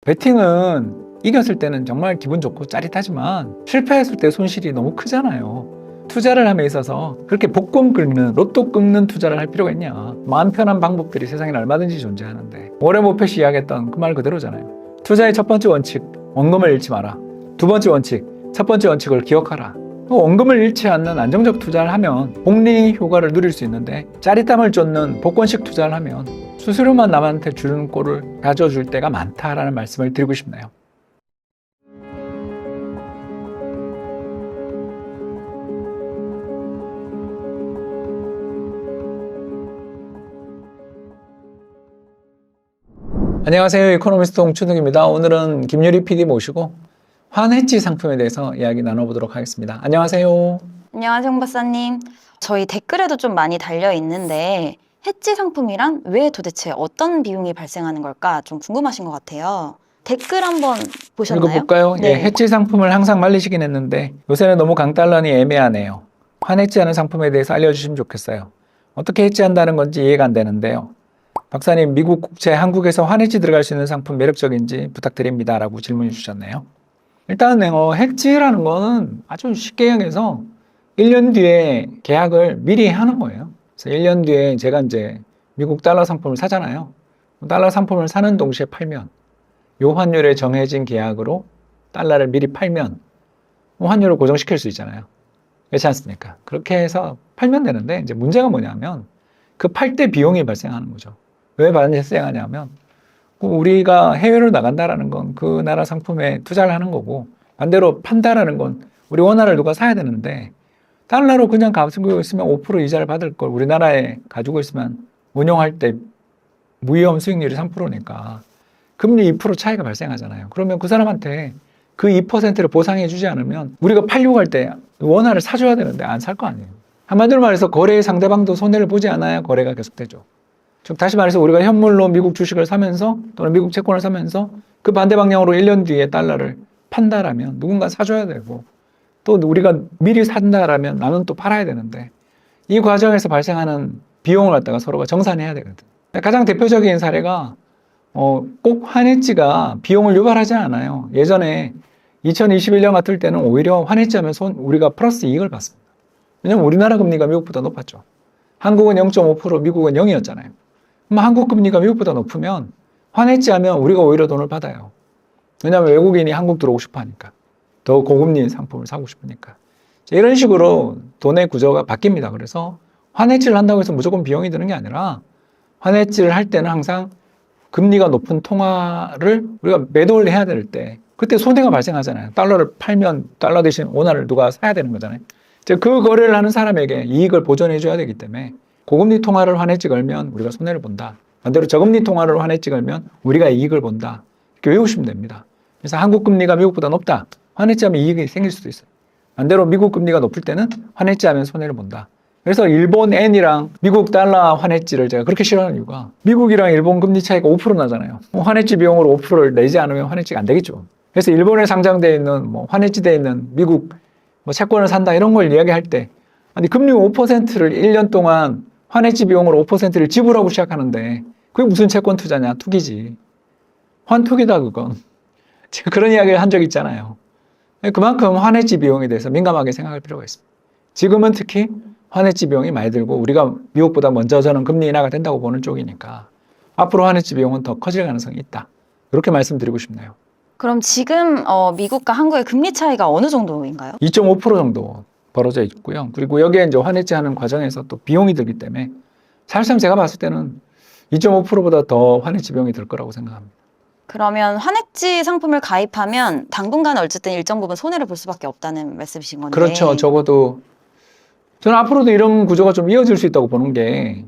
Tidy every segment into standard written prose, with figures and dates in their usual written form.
베팅은 이겼을 때는 정말 기분 좋고 짜릿하지만 실패했을 때 손실이 너무 크잖아요. 투자를 함에 있어서 그렇게 복권 긁는, 로또 긁는 투자를 할 필요가 있냐. 마음 편한 방법들이 세상에 얼마든지 존재하는데 워렌 버핏이 이야기했던 그 말 그대로잖아요. 투자의 첫 번째 원칙, 원금을 잃지 마라. 두 번째 원칙, 첫 번째 원칙을 기억하라. 원금을 잃지 않는 안정적 투자를 하면 복리 효과를 누릴 수 있는데 짜릿함을 쫓는 복권식 투자를 하면 수수료만 남한테 주는 꼴을 가져줄 때가 많다라는 말씀을 드리고 싶네요. 안녕하세요. 이코노미스트 홍춘욱입니다. 오늘은 김유리 PD 모시고 환해지 상품에 대해서 이야기 나눠보도록 하겠습니다. 안녕하세요. 안녕하세요, 홍 박사님. 저희 댓글에도 좀 많이 달려 있는데 해지 상품이란 왜 도대체 어떤 비용이 발생하는 걸까 좀 궁금하신 것 같아요. 댓글 한번 보셨나요? 읽어볼까요? 네. 예, 해지 상품을 항상 말리시긴 했는데 요새는 너무 강달러니 애매하네요. 환해지하는 상품에 대해서 알려주시면 좋겠어요. 어떻게 해지한다는 건지 이해가 안 되는데요. 박사님, 미국 국채 한국에서 환해지 들어갈 수 있는 상품 매력적인지 부탁드립니다. 라고 질문해 주셨네요. 일단 해지라는 거는 아주 쉽게 이야기해서 1년 뒤에 계약을 미리 하는 거예요. 그래서 1년 뒤에 제가 이제 미국 달러 상품을 사잖아요. 달러 상품을 사는 동시에 팔면 요 환율에 정해진 계약으로 달러를 미리 팔면 환율을 고정시킬 수 있잖아요. 그렇지 않습니까? 그렇게 해서 팔면 되는데 이제 문제가 뭐냐면 그 팔 때 비용이 발생하는 거죠. 왜 발생하냐면 우리가 해외로 나간다라는 건 그 나라 상품에 투자를 하는 거고 반대로 판다라는 건 우리 원화를 누가 사야 되는데 달러로 그냥 가지고 있으면 5% 이자를 받을 걸 우리나라에 가지고 있으면 운용할 때 무위험 수익률이 3%니까 금리 2% 차이가 발생하잖아요. 그러면 그 사람한테 그 2%를 보상해 주지 않으면 우리가 팔려고 할 때 원화를 사줘야 되는데 안 살 거 아니에요. 한마디로 말해서 거래의 상대방도 손해를 보지 않아야 거래가 계속되죠. 즉 다시 말해서 우리가 현물로 미국 주식을 사면서 또는 미국 채권을 사면서 그 반대 방향으로 1년 뒤에 달러를 판다라면 누군가 사줘야 되고 또 우리가 미리 산다라면 나는 또 팔아야 되는데 이 과정에서 발생하는 비용을 갖다가 서로가 정산해야 되거든. 가장 대표적인 사례가 꼭 환해지가 비용을 유발하지 않아요. 예전에 2021년 같을 때는 오히려 환해지하면 우리가 플러스 이익을 받습니다. 왜냐하면 우리나라 금리가 미국보다 높았죠. 한국은 0.5%, 미국은 0이었잖아요. 그럼 한국 금리가 미국보다 높으면 환해지하면 우리가 오히려 돈을 받아요. 왜냐하면 외국인이 한국 들어오고 싶어 하니까. 더 고금리 상품을 사고 싶으니까. 이런 식으로 돈의 구조가 바뀝니다. 그래서 환해지를 한다고 해서 무조건 비용이 드는 게 아니라 환해지를 할 때는 항상 금리가 높은 통화를 우리가 매도를 해야 될 때 그때 손해가 발생하잖아요. 달러를 팔면 달러 대신 원화를 누가 사야 되는 거잖아요. 그 거래를 하는 사람에게 이익을 보전해 줘야 되기 때문에 고금리 통화를 환해지 걸면 우리가 손해를 본다. 반대로 저금리 통화를 환해지 걸면 우리가 이익을 본다. 이렇게 외우시면 됩니다. 그래서 한국 금리가 미국보다 높다. 환해지하면 이익이 생길 수도 있어요. 반대로 미국 금리가 높을 때는 환해지하면 손해를 본다. 그래서 일본 엔이랑 미국 달러 환해지를 제가 그렇게 싫어하는 이유가 미국이랑 일본 금리 차이가 5% 나잖아요. 환해지 비용으로 5%를 내지 않으면 환해지가 안 되겠죠. 그래서 일본에 상장되어 있는 환해지되어 있는 미국 채권을 산다 이런 걸 이야기할 때 아니 금리 5%를 1년 동안 환해지 비용으로 5%를 지불하고 시작하는데 그게 무슨 채권 투자냐? 투기지. 환투기다 그건. 제가 그런 이야기를 한 적 있잖아요. 그만큼 환해지 비용에 대해서 민감하게 생각할 필요가 있습니다. 지금은 특히 환해지 비용이 많이 들고 우리가 미국보다 먼저 저는 금리 인하가 된다고 보는 쪽이니까 앞으로 환해지 비용은 더 커질 가능성이 있다. 이렇게 말씀드리고 싶네요. 그럼 지금 미국과 한국의 금리 차이가 어느 정도인가요? 2.5% 정도 벌어져 있고요. 그리고 여기에 이제 환해지하는 과정에서 또 비용이 들기 때문에 사실상 제가 봤을 때는 2.5%보다 더 환해지 비용이 들 거라고 생각합니다. 그러면 환해지 상품을 가입하면 당분간 어쨌든 일정 부분 손해를 볼 수밖에 없다는 말씀이신 건데. 그렇죠. 적어도 저는 앞으로도 이런 구조가 좀 이어질 수 있다고 보는 게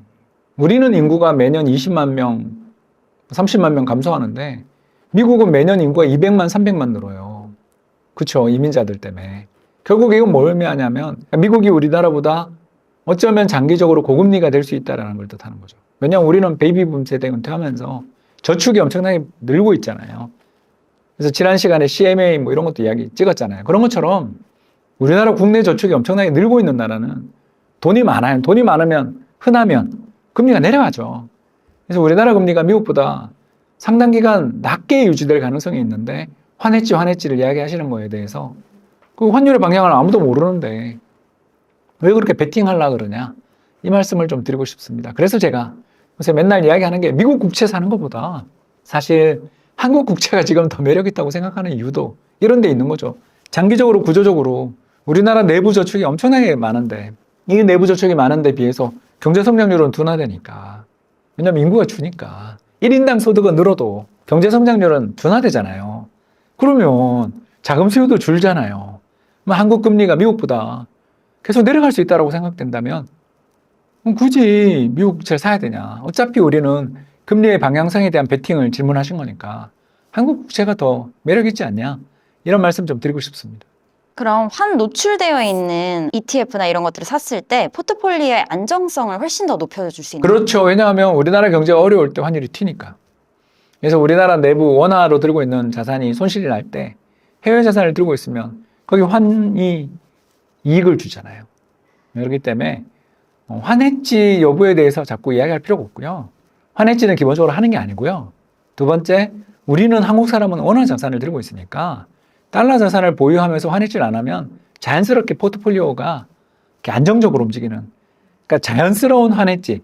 우리는 인구가 매년 20만 명, 30만 명 감소하는데 미국은 매년 인구가 200만, 300만 늘어요. 그렇죠. 이민자들 때문에. 결국 이건 뭘 의미하냐면 미국이 우리나라보다 어쩌면 장기적으로 고금리가 될 수 있다는 걸 뜻하는 거죠. 왜냐하면 우리는 베이비붐 세대 은퇴하면서 저축이 엄청나게 늘고 있잖아요. 그래서 지난 시간에 CMA 이런 것도 이야기 찍었잖아요. 그런 것처럼 우리나라 국내 저축이 엄청나게 늘고 있는 나라는 돈이 많아요. 돈이 많으면 흔하면 금리가 내려가죠. 그래서 우리나라 금리가 미국보다 상당 기간 낮게 유지될 가능성이 있는데 환해지를 이야기하시는 거에 대해서 그 환율의 방향을 아무도 모르는데 왜 그렇게 베팅하려고 그러냐, 이 말씀을 좀 드리고 싶습니다. 그래서 제가 요새 맨날 이야기하는 게 미국 국채 사는 것보다 사실 한국 국채가 지금 더 매력 있다고 생각하는 이유도 이런 데 있는 거죠. 장기적으로 구조적으로 우리나라 내부 저축이 엄청나게 많은데 이 내부 저축이 많은데 비해서 경제 성장률은 둔화되니까, 왜냐면 인구가 주니까 1인당 소득은 늘어도 경제 성장률은 둔화되잖아요. 그러면 자금 수요도 줄잖아요. 그럼 한국 금리가 미국보다 계속 내려갈 수 있다고 생각된다면 굳이 미국 국채를 사야 되냐. 어차피 우리는 금리의 방향성에 대한 베팅을 질문하신 거니까 한국 국채가 더 매력 있지 않냐, 이런 말씀 좀 드리고 싶습니다. 그럼 환 노출되어 있는 ETF나 이런 것들을 샀을 때 포트폴리오의 안정성을 훨씬 더 높여줄 수 있는. 그렇죠. 왜냐하면 우리나라 경제가 어려울 때 환율이 튀니까. 그래서 우리나라 내부 원화로 들고 있는 자산이 손실이 날 때 해외 자산을 들고 있으면 거기 환이 이익을 주잖아요. 그렇기 때문에 환해지 여부에 대해서 자꾸 이야기할 필요가 없고요. 환해지는 기본적으로 하는 게 아니고요. 두 번째, 우리는 한국 사람은 원화 자산을 들고 있으니까 달러 자산을 보유하면서 환해지를 안 하면 자연스럽게 포트폴리오가 이렇게 안정적으로 움직이는, 그러니까 자연스러운 환해지,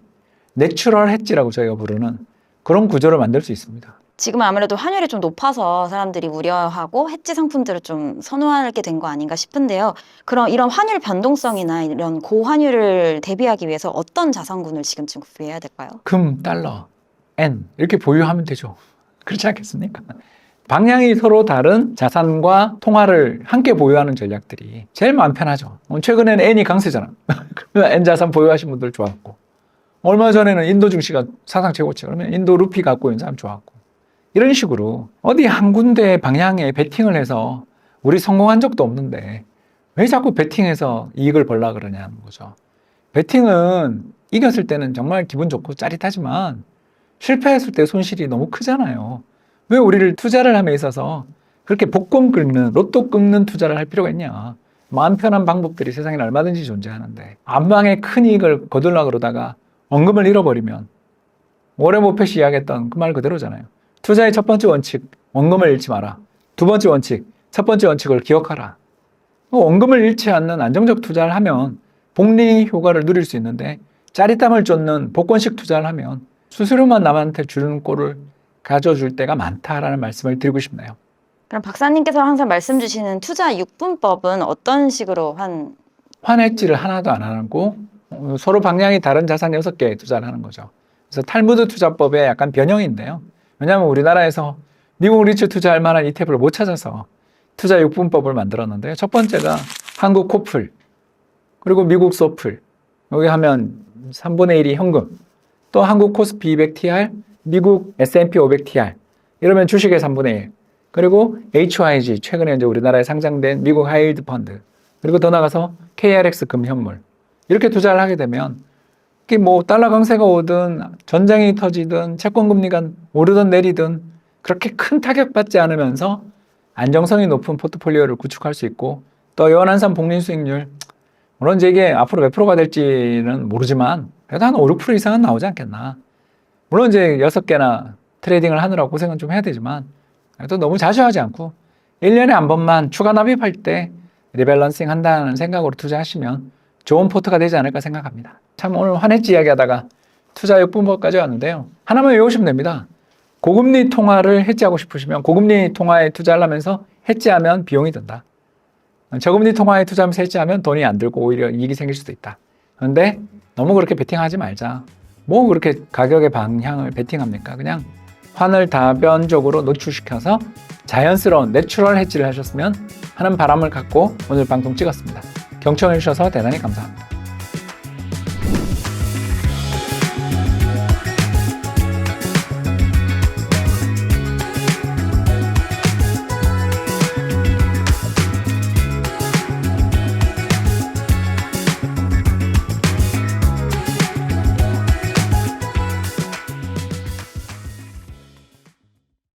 내추럴 해지라고 저희가 부르는 그런 구조를 만들 수 있습니다. 지금 아무래도 환율이 좀 높아서 사람들이 우려하고 해지 상품들을 좀 선호하게 된 거 아닌가 싶은데요. 그럼 이런 환율 변동성이나 이런 고환율을 대비하기 위해서 어떤 자산군을 지금쯤 구비해야 될까요? 금, 달러, 엔 이렇게 보유하면 되죠. 그렇지 않겠습니까? 방향이 서로 다른 자산과 통화를 함께 보유하는 전략들이 제일 마음 편하죠. 최근에는 엔이 강세잖아. 그러면 엔 자산 보유하신 분들 좋았고, 얼마 전에는 인도 증시가 사상 최고치, 그러면 인도 루피 갖고 있는 사람 좋았고, 이런 식으로 어디 한 군데 방향에 베팅을 해서 우리 성공한 적도 없는데 왜 자꾸 베팅해서 이익을 벌려고 그러냐는 거죠. 베팅은 이겼을 때는 정말 기분 좋고 짜릿하지만 실패했을 때 손실이 너무 크잖아요. 왜 우리를 투자를 함에 있어서 그렇게 복권 긁는, 로또 긁는 투자를 할 필요가 있냐. 마음 편한 방법들이 세상에 얼마든지 존재하는데 안방에 큰 이익을 거두려고 그러다가 원금을 잃어버리면 워렌 버핏이 이야기했던 그 말 그대로잖아요. 투자의 첫 번째 원칙, 원금을 잃지 마라. 두 번째 원칙, 첫 번째 원칙을 기억하라. 원금을 잃지 않는 안정적 투자를 하면 복리 효과를 누릴 수 있는데 짜릿함을 쫓는 복권식 투자를 하면 수수료만 남한테 주는 꼴을 가져줄 때가 많다라는 말씀을 드리고 싶네요. 그럼 박사님께서 항상 말씀 주시는 투자 6분법은 어떤 식으로 환해지를 하나도 안 하고 서로 방향이 다른 자산 6개에 투자를 하는 거죠. 그래서 탈무드 투자법의 약간 변형인데요. 왜냐하면 우리나라에서 미국 리츠 투자할 만한 ETF를 못 찾아서 투자 6분법을 만들었는데요. 첫 번째가 한국 코플, 그리고 미국 소플, 여기 하면 3분의 1이 현금, 또 한국 코스피 200TR, 미국 S&P 500TR, 이러면 주식의 3분의 1, 그리고 HYG, 최근에 이제 우리나라에 상장된 미국 하이힐드 펀드, 그리고 더 나가서 KRX 금현물, 이렇게 투자를 하게 되면 이게 뭐 달러 강세가 오든 전쟁이 터지든 채권 금리가 오르든 내리든 그렇게 큰 타격받지 않으면서 안정성이 높은 포트폴리오를 구축할 수 있고, 또 연한산 복리 수익률, 물론 이제 이게 앞으로 몇 프로가 될지는 모르지만 그래도 한 5, 6% 이상은 나오지 않겠나. 물론 이제 6개나 트레이딩을 하느라고 고생은 좀 해야 되지만 그래도 너무 자주 하지 않고 1년에 한 번만 추가 납입할 때 리밸런싱 한다는 생각으로 투자하시면 좋은 포트가 되지 않을까 생각합니다. 참 오늘 환해지 이야기하다가 투자 6분법까지 왔는데요. 하나만 외우시면 됩니다. 고금리 통화를 해지하고 싶으시면 고금리 통화에 투자하려면서 해지하면 비용이 든다. 저금리 통화에 투자하면서 해지하면 돈이 안 들고 오히려 이익이 생길 수도 있다. 그런데 너무 그렇게 베팅하지 말자. 뭐 그렇게 가격의 방향을 베팅합니까? 그냥 환을 다변적으로 노출시켜서 자연스러운 내추럴 해지를 하셨으면 하는 바람을 갖고 오늘 방송 찍었습니다. 경청해 주셔서 대단히 감사합니다.